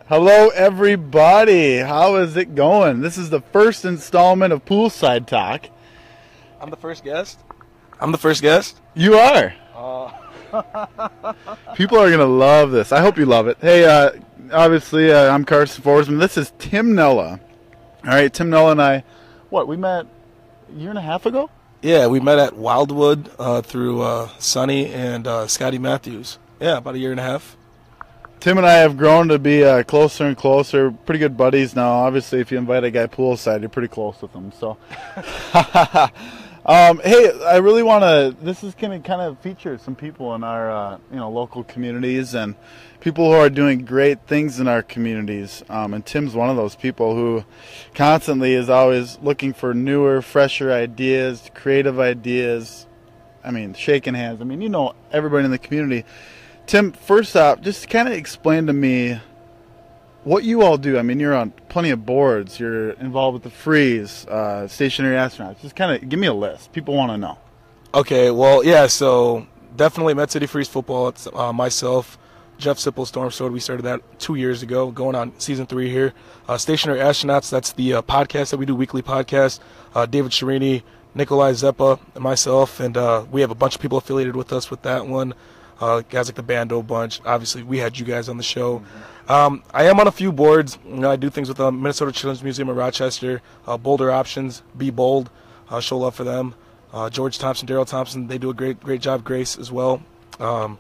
Hello, everybody. How is it going? This is the first installment of Poolside Talk. I'm the first guest. I'm the first guest. You are. People are going to love this. I hope you love it. Hey, obviously, I'm Karsen Forsman. This is Tim Nela. All right, Tim Nela and I, we met a year and a half ago? Yeah, we met at Wildwood through Sonny and Scotty Matthews. Yeah, about a year and a half. Tim and I have grown to be closer and closer, pretty good buddies now. Obviously, if you invite a guy poolside, you're pretty close with him. So, hey, I really want to. This is going to kind of feature some people in our, local communities and people who are doing great things in our communities. And Tim's one of those people who constantly is always looking for newer, fresher ideas, creative ideas. I mean, shaking hands. I mean, everybody in the community. Tim, first off, just kind of explain to me what you all do. I mean, you're on plenty of boards. You're involved with the Freeze, stationary astronauts. Just kind of give me a list. People want to know. Okay, well, yeah, so definitely Met City Freeze football. It's myself, Jeff Sipple, Storm Sword. We started that 2 years ago, going on season 3 here. Stationary astronauts, that's the podcast that we do, weekly podcast. David Sharini, Nikolai Zeppa, and myself, and we have a bunch of people affiliated with us with that one. Guys like the Bando Bunch. Obviously, we had you guys on the show. I am on a few boards. I do things with the Minnesota Children's Museum in Rochester, Boulder Options, Be Bold, show love for them. George Thompson, Daryl Thompson, they do a great job. Grace as well. I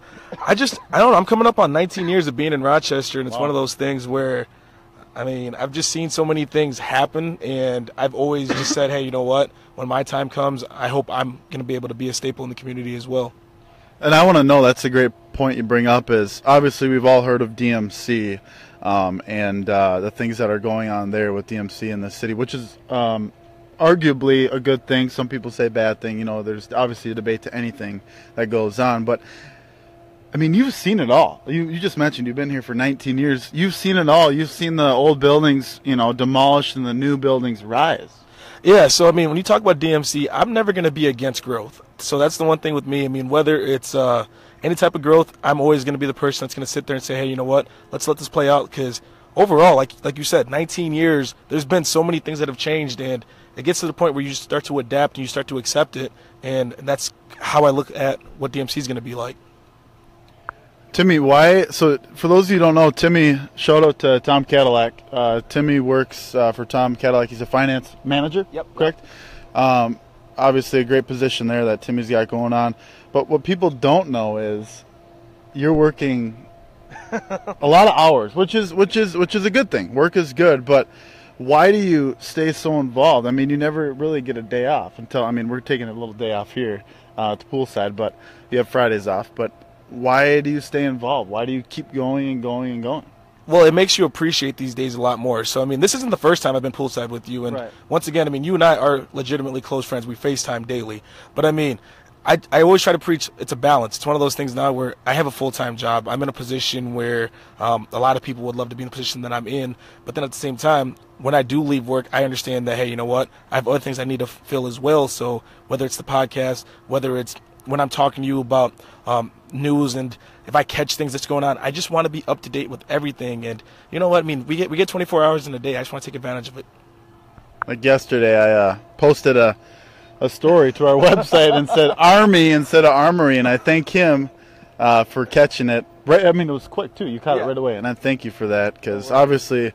don't know. I'm coming up on 19 years of being in Rochester, and it's one of those things where, I mean, I've just seen so many things happen, and I've always just said, hey, you know what? When my time comes, I hope I'm going to be able to be a staple in the community as well. And I want to know, that's a great point you bring up, is obviously we've all heard of DMC and the things that are going on there with DMC in the city, which is arguably a good thing. Some people say bad thing. There's obviously a debate to anything that goes on. But, I mean, you've seen it all. You just mentioned you've been here for 19 years. You've seen it all. You've seen the old buildings, demolished and the new buildings rise. Yeah, so, I mean, when you talk about DMC, I'm never going to be against growth. So that's the one thing with me. I mean, whether it's any type of growth, I'm always going to be the person that's going to sit there and say, hey, you know what, let's let this play out. Because overall, like you said, 19 years, there's been so many things that have changed. And it gets to the point where you start to adapt and you start to accept it. And that's how I look at what DMC is going to be like. Timmy, so for those of you who don't know, Timmy, shout out to Tom Cadillac. Timmy works for Tom Cadillac. He's a finance manager, correct? Obviously a great position there that Timmy's got going on. But what people don't know is you're working a lot of hours, which is a good thing. Work is good, but why do you stay so involved? I mean, you never really get a day off we're taking a little day off here at Poolside, but you have Fridays off. But why do you stay involved? Why do you keep going and going and going? Well, it makes you appreciate these days a lot more. So, I mean, this isn't the first time I've been poolside with you. And Once again, I mean, you and I are legitimately close friends. We FaceTime daily. But, I mean, I always try to preach it's a balance. It's one of those things now where I have a full-time job. I'm in a position where a lot of people would love to be in the position that I'm in. But then at the same time, when I do leave work, I understand that, hey, you know what? I have other things I need to fill as well. So whether it's the podcast, whether it's when I'm talking to you about news, and if I catch things that's going on, I just want to be up to date with everything. And you know what I mean? We get 24 hours in a day. I just want to take advantage of it. Like yesterday, I posted a story to our website and said Army instead of Armory, and I thank him for catching it. Right? I mean, it was quick too. You caught it right away, and I thank you for that, because obviously,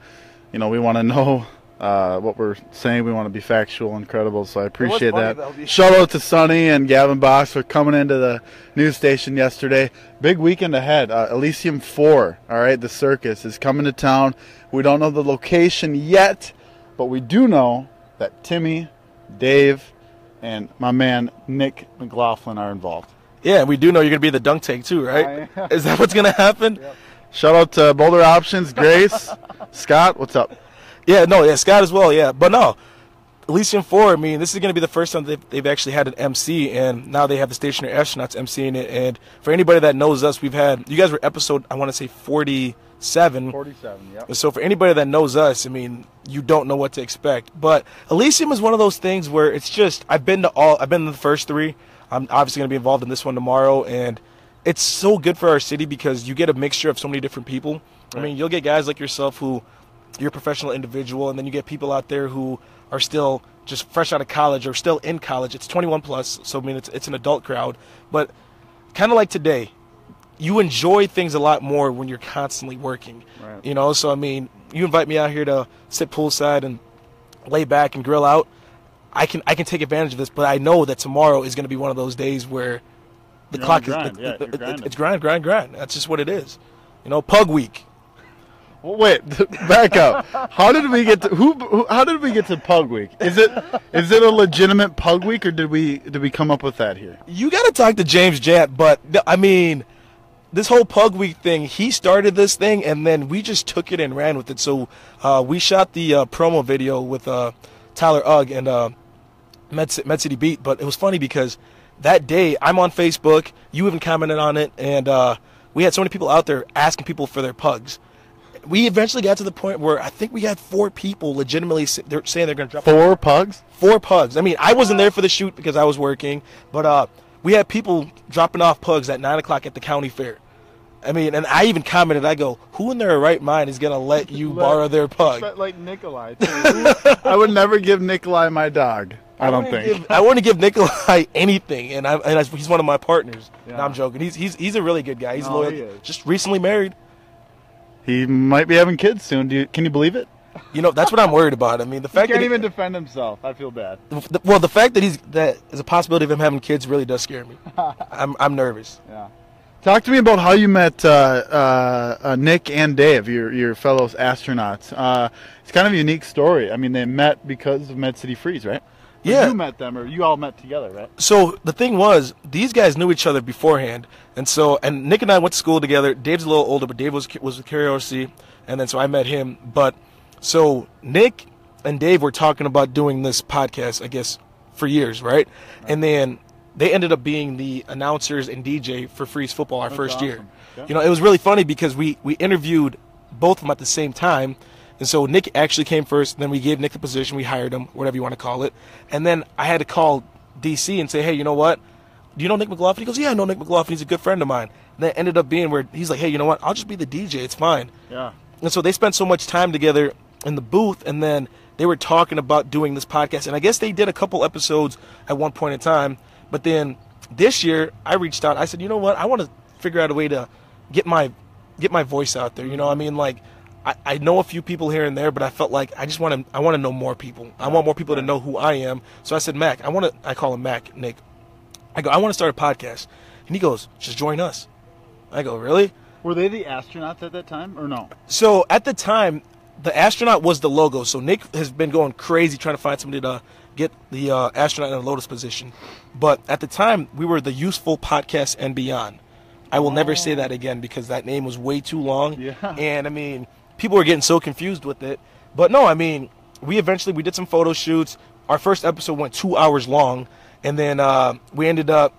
we want to know what we're saying. We want to be factual and credible, so I appreciate that. Shout out to Sonny and Gavin Box for coming into the news station yesterday. Big weekend ahead. Elysium 4, all right, the circus is coming to town. We don't know the location yet, but we do know that Timmy, Dave, and my man Nick McLaughlin are involved. Yeah, we do know you're going to be the dunk tank too, right? Is that what's going to happen? Yep. Shout out to Boulder Options, Grace, Scott, what's up? Yeah, Scott as well, yeah. But no, Elysium 4, I mean, this is going to be the first time they've actually had an MC, and now they have the stationary astronauts MCing it. And for anybody that knows us, you guys were episode, I want to say 47. 47, yeah. So for anybody that knows us, I mean, you don't know what to expect. But Elysium is one of those things where it's just, I've been in the first 3. I'm obviously going to be involved in this one tomorrow, and it's so good for our city because you get a mixture of so many different people. I mean, you'll get guys like yourself who you're a professional individual, and then you get people out there who are still just fresh out of college or still in college. It's 21 plus, so I mean it's an adult crowd. But kind of like today, you enjoy things a lot more when you're constantly working. Right. You know, so I mean, you invite me out here to sit poolside and lay back and grill out. I can take advantage of this, but I know that tomorrow is going to be one of those days where the clock is it's grind. That's just what it is. You know, pug week. Well, wait, back up. How did we get to how did we get to Pug Week? Is it a legitimate Pug Week, or did we come up with that here? You got to talk to James Jant, but I mean, this whole Pug Week thing, he started this thing, and then we just took it and ran with it. So we shot the promo video with Tyler Ugg and Med City Beat, but it was funny because that day I'm on Facebook, you even commented on it, and we had so many people out there asking people for their pugs. We eventually got to the point where I think we had 4 people legitimately saying they're going to drop 4 pugs? 4 pugs. I mean, I wasn't there for the shoot because I was working, but we had people dropping off pugs at 9 o'clock at the county fair. I mean, and I even commented, I go, who in their right mind is going to let you borrow their pug? Like Nikolai, too. I would never give Nikolai my dog. I don't think. I want to give Nikolai anything, and he's one of my partners. Yeah. No, I'm joking. He's a really good guy. He's No, loyal. he is. Just recently married. He might be having kids soon. Can you believe it? You know, that's what I'm worried about. I mean, the He fact can't that even defend himself. I feel bad. the fact that there's a possibility of him having kids really does scare me. I'm nervous. Yeah. Talk to me about how you met Nick and Dave, your fellow astronauts. It's kind of a unique story. I mean, they met because of Med City Freeze, right? Yeah. You met them, or you all met together, right? So the thing was, these guys knew each other beforehand, and Nick and I went to school together. Dave's a little older, but Dave was with KROC, and then so I met him. But so Nick and Dave were talking about doing this podcast, I guess, for years, right? And then they ended up being the announcers and DJ for Freeze Football our first year. Yeah. You know, it was really funny because we interviewed both of them at the same time. And so Nick actually came first, then we gave Nick the position, we hired him, whatever you want to call it. And then I had to call DC and say, hey, you know what? Do you know Nick McLaughlin? He goes, yeah, I know Nick McLaughlin. He's a good friend of mine. And that ended up being where he's like, hey, you know what? I'll just be the DJ. It's fine. Yeah. And so they spent so much time together in the booth, and then they were talking about doing this podcast. And I guess they did a couple episodes at one point in time. But then this year, I reached out. I said, you know what? I want to figure out a way to get my voice out there. You know, I mean, like, I know a few people here and there, but I felt like I want to know more people. I want more people to know who I am. So I said, Mac, I call him Mac, Nick. I go, I want to start a podcast. And he goes, just join us. I go, really? Were they the astronauts at that time, or no? So at the time, the astronaut was the logo. So Nick has been going crazy trying to find somebody to get the astronaut in a lotus position. But at the time, we were the Useful Podcast and Beyond. I will never say that again because that name was way too long. Yeah. And I mean, people were getting so confused with it. But no, I mean, we did some photo shoots. Our first episode went 2 hours long. And then we ended up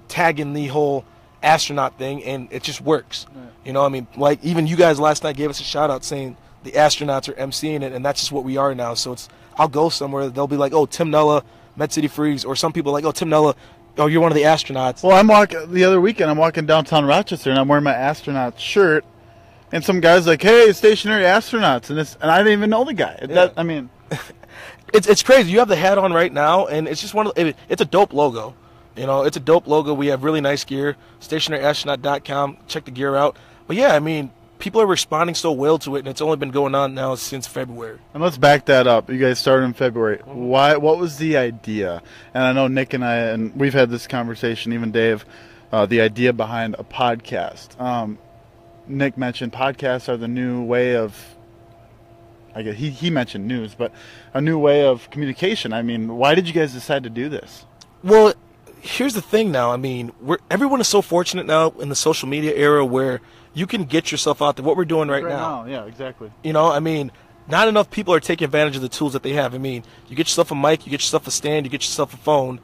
tagging the whole astronaut thing, and it just works. Right. You know, I mean, like even you guys last night gave us a shout out saying the astronauts are emceeing it, and that's just what we are now. So I'll go somewhere, they'll be like, oh, Tim Nela, Med City Freeze, or some people are like, oh, Tim Nela, oh, you're one of the astronauts. Well, the other weekend, I'm walking downtown Rochester, and I'm wearing my astronaut shirt, and some guy's like, hey, stationary astronauts, and I didn't even know the guy. Yeah. I mean, it's crazy. You have the hat on right now, and it's just it's a dope logo. You know, it's a dope logo. We have really nice gear. StationaryAstronaut.com. Check the gear out. But yeah, I mean, people are responding so well to it, and it's only been going on now since February. And let's back that up. You guys started in February. What was the idea? And I know Nick and I, and we've had this conversation, even Dave, the idea behind a podcast. Nick mentioned podcasts are the new way of, I guess he mentioned news, but a new way of communication. I mean, why did you guys decide to do this? Well, here's the thing now. I mean, everyone is so fortunate now in the social media era where you can get yourself out there. What we're doing right now. Yeah, exactly. You know, I mean, not enough people are taking advantage of the tools that they have. I mean, you get yourself a mic, you get yourself a stand, you get yourself a phone,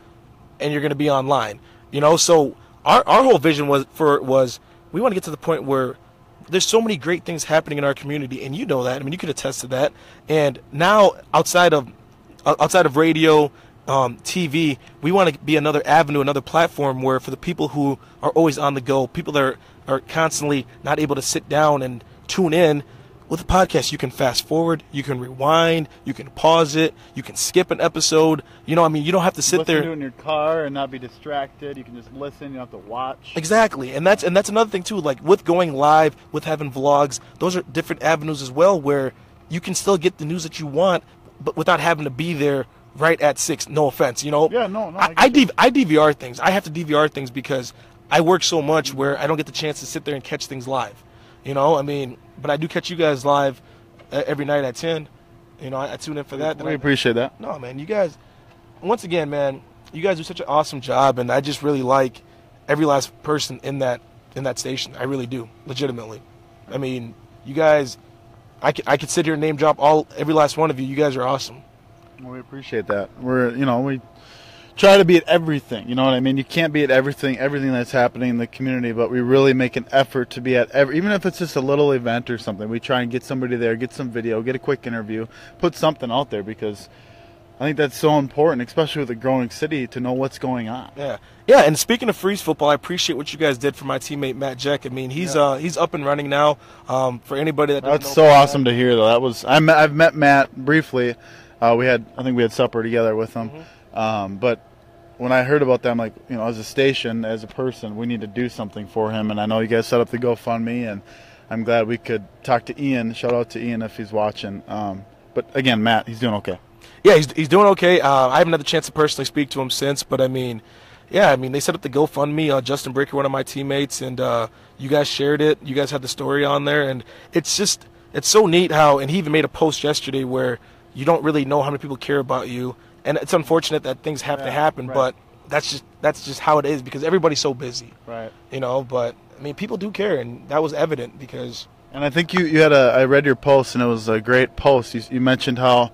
and you're going to be online. You know, so our whole vision was we want to get to the point where there's so many great things happening in our community, and you know that. I mean, you could attest to that. And now, outside of radio, TV, we want to be another avenue, another platform where for the people who are always on the go, people that are constantly not able to sit down and tune in. With a podcast, you can fast forward, you can rewind, you can pause it, you can skip an episode. You know, I mean, you don't have to sit there. Listen to it in your car and not be distracted. You can just listen. You don't have to watch. Exactly, and that's another thing too. Like with going live, with having vlogs, those are different avenues as well, where you can still get the news that you want, but without having to be there right at 6. No offense, you know. Yeah, no. I DVR things. I have to DVR things because I work so much where I don't get the chance to sit there and catch things live. You know, I mean, but I do catch you guys live every night at 10. You know, I tune in for that. We appreciate that. No, man, you guys, once again, man, you guys do such an awesome job, and I just really like every last person in that station. I really do, legitimately. I mean, you guys, I could sit here and name drop every last one of you. You guys are awesome. Well, we appreciate that. We try to be at everything, you know what I mean? You can't be at everything that's happening in the community, but we really make an effort to be at even if it's just a little event or something. We try and get somebody there, get some video, get a quick interview, put something out there, because I think that's so important, especially with a growing city, to know what's going on. Yeah, and speaking of Freeze football, I appreciate what you guys did for my teammate Matt Jack. I mean, he's up and running now. For anybody that doesn't That's so awesome to hear, though. I've met Matt briefly. I think we had supper together with him. But when I heard about that, I'm like, you know, as a station, as a person, we need to do something for him. And I know you guys set up the GoFundMe, and I'm glad we could talk to Ian. Shout out to Ian if he's watching. But again, Matt, he's doing okay. Yeah, he's doing okay. I haven't had the chance to personally speak to him since, but I mean, they set up the GoFundMe. Justin Bricker, one of my teammates, and you guys shared it. You guys had the story on there, and it's so neat how. And he even made a post yesterday where you don't really know how many people care about you. And it's unfortunate that things have to happen, right. But that's just how it is, because everybody's so busy. Right. You know, but I mean, people do care, and that was evident because. And I think you had I read your post, and it was a great post. You mentioned how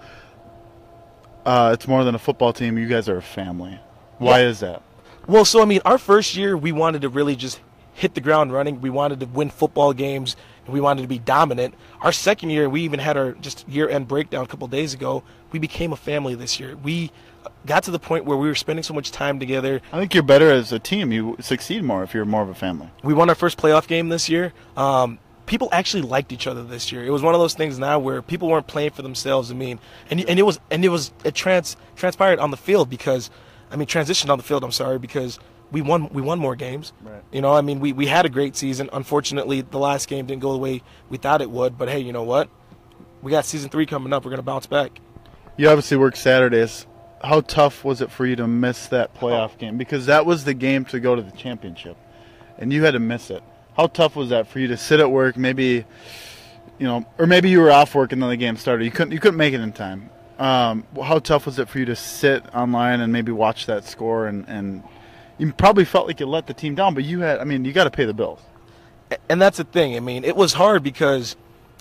it's more than a football team. You guys are a family. Why is that? Well, so I mean, our first year we wanted to really just hit the ground running. We wanted to win football games, and we wanted to be dominant. Our second year, we even had our just year-end breakdown a couple of days ago. We became a family this year. We got to the point where we were spending so much time together. I think you're better as a team. You succeed more if you're more of a family. We won our first playoff game this year. People actually liked each other this year. It was one of those things now where people weren't playing for themselves. I mean, it transpired on the field because, transitioned on the field. I'm sorry, because we won more games. Right. You know, I mean, we had a great season. Unfortunately, the last game didn't go the way we thought it would. But hey, you know what? We got season 3 coming up. We're gonna bounce back. You obviously work Saturdays. How tough was it for you to miss that playoff game? Because that was the game to go to the championship, and you had to miss it. How tough was that for you to sit at work, maybe, or maybe you were off work and then the game started. You couldn't make it in time. How tough was it for you to sit online and maybe watch that score and you probably felt like you let the team down, but you got to pay the bills. And that's the thing. I mean, it was hard because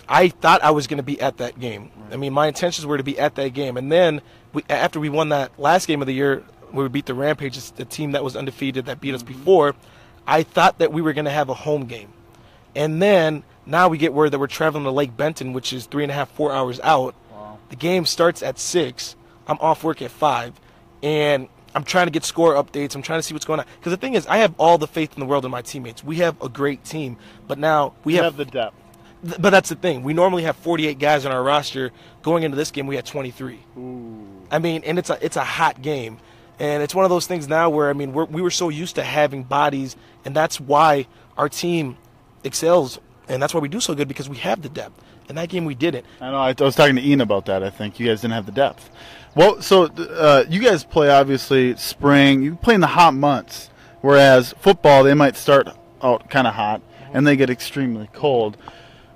I thought I was going to be at that game. Right. I mean, my intentions were to be at that game. And then after we won that last game of the year, where we beat the Rampage, the team that was undefeated that beat us before, I thought that we were going to have a home game. And then now we get word that we're traveling to Lake Benton, which is 3.5, 4 hours out. Wow. The game starts at 6. I'm off work at 5. And I'm trying to get score updates. I'm trying to see what's going on. Because the thing is, I have all the faith in the world in my teammates. We have a great team. But now we have the depth. But that's the thing. We normally have 48 guys on our roster. Going into this game, we had 23. Ooh. I mean, and it's a hot game. And it's one of those things now where, we were so used to having bodies, and that's why our team excels, and that's why we do so good, because we have the depth. In that game, we didn't. I know. I was talking to Ian about that. I think you guys didn't have the depth. Well, so you guys play, obviously, spring. You play in the hot months, whereas football, they might start out kind of hot, and they get extremely cold.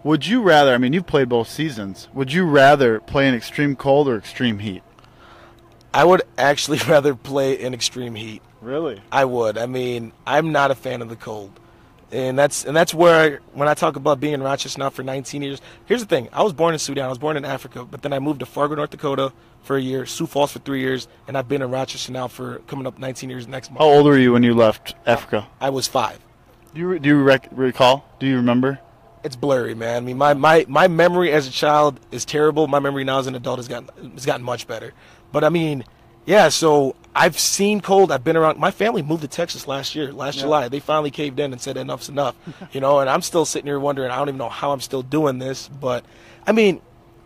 Would you rather, you've played both seasons, would you rather play in extreme cold or extreme heat? I would actually rather play in extreme heat. Really? I would. I'm not a fan of the cold. And that's where, when I talk about being in Rochester now for 19 years, here's the thing. I was born in Sudan. I was born in Africa, but then I moved to Fargo, North Dakota for a year, Sioux Falls for 3 years, and I've been in Rochester now for coming up 19 years next month. How old were you when you left Africa? I was 5. Do you recall? Do you remember? It's blurry, man. My memory as a child is terrible. My memory now as an adult has gotten much better. But so I've seen cold. I've been around. My family moved to Texas last July. They finally caved in and said enough's enough. You know, and I'm still sitting here wondering. I don't even know how I'm still doing this. But I mean,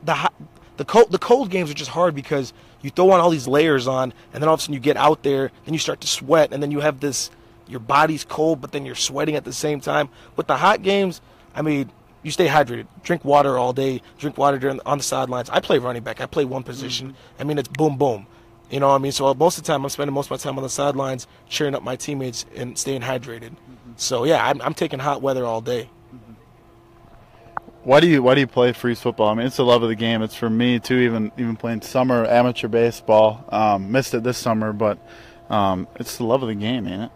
the cold games are just hard because you throw on all these layers on, and then all of a sudden you get out there, and you start to sweat, and then you have this. Your body's cold, but then you're sweating at the same time. With the hot games, I mean, you stay hydrated. Drink water all day. Drink water on the sidelines. I play running back. I play one position. I mean, it's boom, boom. You know what I mean? So most of the time, I'm spending most of my time on the sidelines cheering up my teammates and staying hydrated. So, yeah, I'm taking hot weather all day. Why do you play freeze football? I mean, it's the love of the game. It's for me, too, even playing summer amateur baseball. Missed it this summer, but it's the love of the game, ain't it?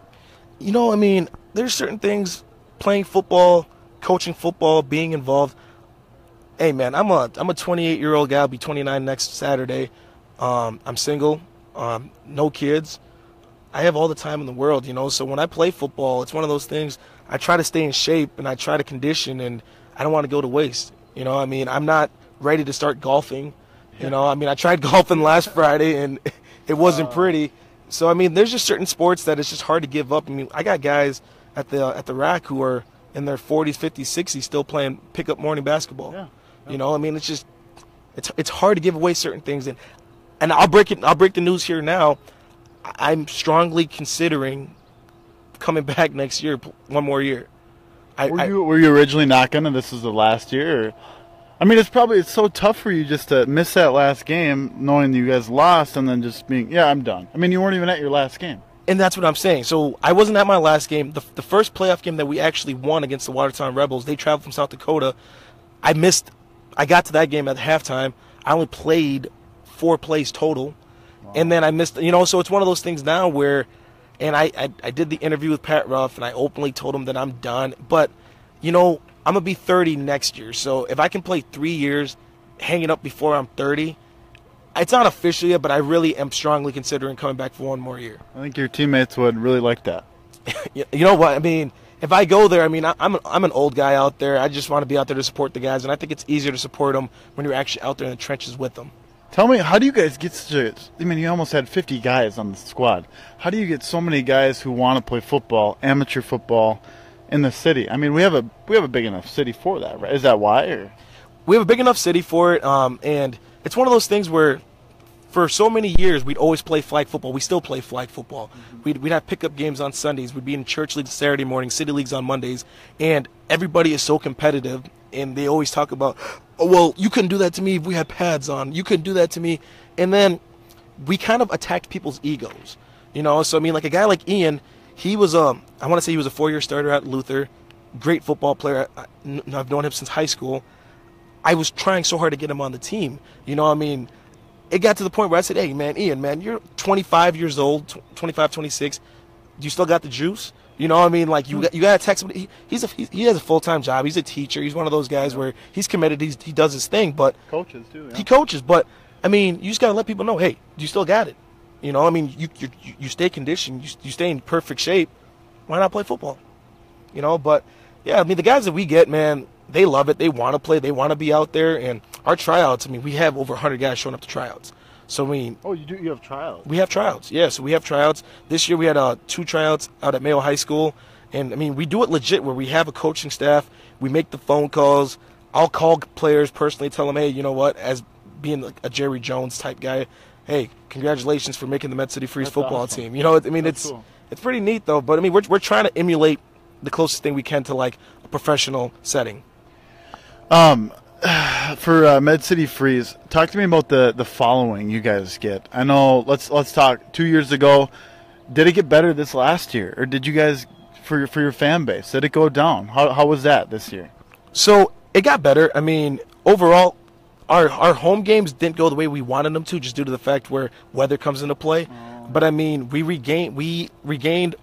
You know, I mean, there's certain things, playing football, coaching football, being involved. Hey, man, I'm a 28-year-old guy. I'll be 29 next Saturday. I'm single, no kids. I have all the time in the world, you know. So when I play football, it's one of those things. I try to stay in shape and I try to condition, and I don't want to go to waste. You know, I mean, I'm not ready to start golfing. You know, I mean, I tried golfing last Friday and it wasn't pretty. So, I mean, there's just certain sports that it's just hard to give up. I mean, I got guys at the rack who are in their 40s, 50s, 60s still playing pickup morning basketball. Yeah. You know, I mean, it's just it's hard to give away certain things. And I'll break the news here now. I'm strongly considering coming back next year, one more year. Were you originally not gonna? This is the last year? Or? I mean, it's so tough for you just to miss that last game, knowing that you guys lost, and then just being, I'm done. I mean, you weren't even at your last game. And that's what I'm saying. So I wasn't at my last game. The first playoff game that we actually won against the Watertown Rebels, they traveled from South Dakota. I got to that game at halftime. I only played 4 plays total. Wow. And then I missed, you know, so it's one of those things now where, and I did the interview with Pat Ruff, and I openly told him that I'm done. But, you know, I'm going to be 30 next year. So if I can play 3 years hanging up before I'm 30, it's not official yet, but I really am strongly considering coming back for one more year. I think your teammates would really like that. You know what? I mean, if I go there, I mean, I'm an old guy out there. I just want to be out there to support the guys, and I think it's easier to support them when you're actually out there in the trenches with them. Tell me, how do you guys get such a – I mean, you almost had 50 guys on the squad. How do you get so many guys who want to play football, amateur football, in the city? I mean, we have a big enough city for that, right? Is that why? Or? We have a big enough city for it, and it's one of those things where for so many years we'd always play flag football. We still play flag football. We'd have pickup games on Sundays. We'd be in church leagues Saturday morning, city leagues on Mondays, and everybody is so competitive, and they always talk about, oh, well, you couldn't do that to me if we had pads on. You couldn't do that to me. And then we kind of attacked people's egos, you know? So, I mean, like a guy like Ian, he was I want to say he was a 4-year starter at Luther, great football player. I've known him since high school. I was trying so hard to get him on the team. You know, I mean, it got to the point where I said, hey, man, Ian, man, you're 25 years old, 25, 26. You still got the juice? You know what I mean? Like, you got to text him. He has a full-time job. He's a teacher. He's one of those guys where he's committed. He does his thing. But coaches, too. Yeah. He coaches. But, I mean, you just got to let people know, hey, you still got it. You know, I mean, you stay conditioned. You stay in perfect shape. Why not play football? You know, but, yeah, I mean, the guys that we get, man, they love it. They want to play. They want to be out there. And our tryouts, I mean, we have over 100 guys showing up to tryouts. So, I mean... Oh, you do? You have tryouts? We have tryouts, yeah. So we have tryouts. This year we had 2 tryouts out at Mayo High School. And, I mean, we do it legit where we have a coaching staff. We make the phone calls. I'll call players personally, tell them, hey, you know what, as being a Jerry Jones type guy, hey, congratulations for making the Med City Freeze football team. You know, I mean, it's cool. It's pretty neat, though. But, I mean, we're trying to emulate the closest thing we can to, like, a professional setting. For Med City Freeze, talk to me about the following you guys get. I know, let's talk 2 years ago. Did it get better this last year? Or did you guys, for your fan base, did it go down? How was that this year? So it got better. I mean, overall, our home games didn't go the way we wanted them to, just due to the fact where weather comes into play. But I mean, we regained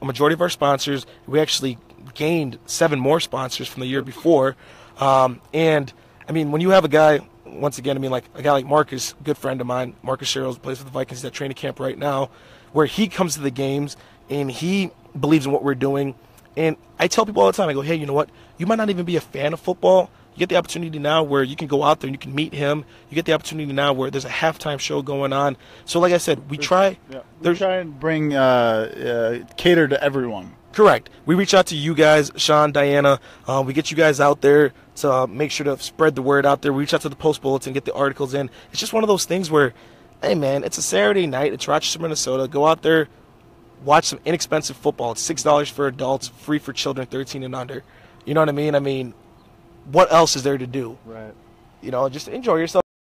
a majority of our sponsors. We actually gained 7 more sponsors from the year before. And I mean, when you have a guy, once again, I mean, like a guy like Marcus, a good friend of mine, Marcus Sherrills, plays for the Vikings, he's at training camp right now, where he comes to the games and he believes in what we're doing. And I tell people all the time, I go, hey, you know what? You might not even be a fan of football, You get the opportunity now where you can go out there and you can meet him. You get the opportunity now where there's a halftime show going on. So like I said, we try and bring cater to everyone. Correct. We reach out to you guys, Sean, Diana. We get you guys out there to make sure to spread the word out there. We reach out to the Post Bulletin, get the articles in. It's just one of those things where, hey, man, it's a Saturday night. It's Rochester, Minnesota. Go out there, watch some inexpensive football. It's $6 for adults, free for children 13 and under. You know what I mean? I mean, what else is there to do? Right. You know, just enjoy yourself.